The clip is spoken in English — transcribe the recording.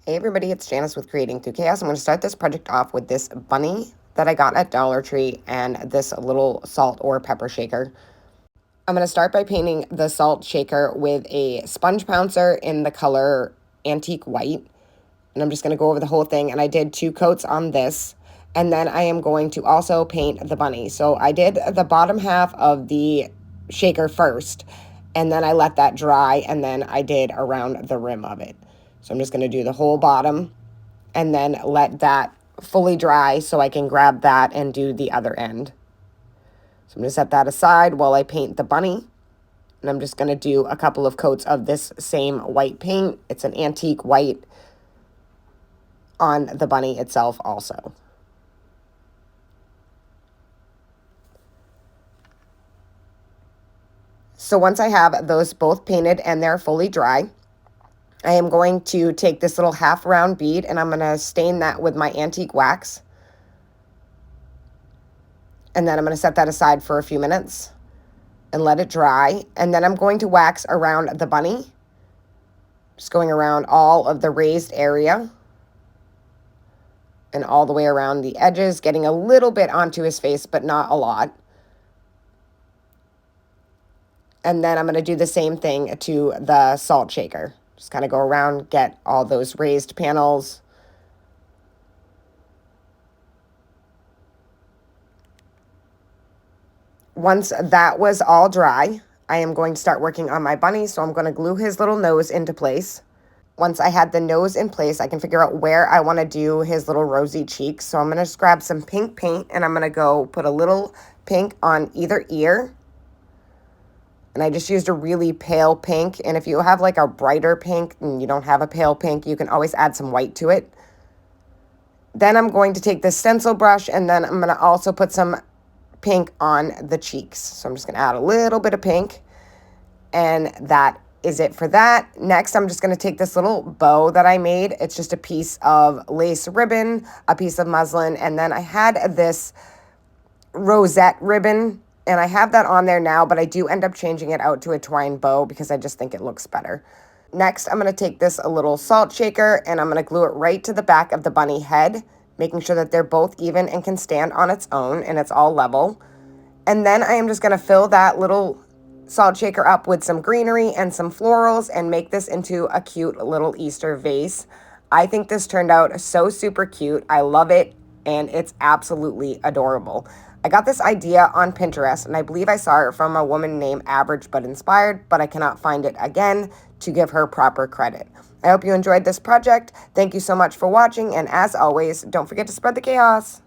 Hey everybody, it's Janice with Creating Through Chaos. I'm going to start this project off with this bunny that I got at Dollar Tree and this little salt or pepper shaker. I'm going to start by painting the salt shaker with a sponge pouncer in the color Antique White. And I'm just going to go over the whole thing. And I did 2 coats on this. And then I am going to also paint the bunny. So I did the bottom half of the shaker first. And then I let that dry. And then I did around the rim of it. So I'm just going to do the whole bottom and then let that fully dry so I can grab that and do the other end. So I'm going to set that aside while I paint the bunny. And I'm just going to do a couple of coats of this same white paint. It's an antique white on the bunny itself also. So once I have those both painted and they're fully dry, I am going to take this little half round bead and I'm going to stain that with my antique wax. And then I'm going to set that aside for a few minutes and let it dry. And then I'm going to wax around the bunny, just going around all of the raised area and all the way around the edges, getting a little bit onto his face, but not a lot. And then I'm going to do the same thing to the salt shaker. Just kind of go around, get all those raised panels. Once that was all dry, I am going to start working on my bunny. So I'm going to glue his little nose into place. Once I had the nose in place, I can figure out where I want to do his little rosy cheeks. So I'm going to just grab some pink paint and I'm going to go put a little pink on either ear. And I just used a really pale pink. And if you have like a brighter pink and you don't have a pale pink, you can always add some white to it. Then I'm going to take this stencil brush and then I'm going to also put some pink on the cheeks. So I'm just going to add a little bit of pink. And that is it for that. Next, I'm just going to take this little bow that I made. It's just a piece of lace ribbon, a piece of muslin, and then I had this rosette ribbon. And I have that on there now, but I do end up changing it out to a twine bow because I just think it looks better. Next, I'm going to take this little salt shaker and I'm going to glue it right to the back of the bunny head, making sure that they're both even and can stand on its own and it's all level. And then I am just going to fill that little salt shaker up with some greenery and some florals and make this into a cute little Easter vase. I think this turned out so super cute. I love it and it's absolutely adorable. I got this idea on Pinterest, and I believe I saw it from a woman named Average But Inspired, but I cannot find it again to give her proper credit. I hope you enjoyed this project. Thank you so much for watching, and as always, don't forget to spread the chaos.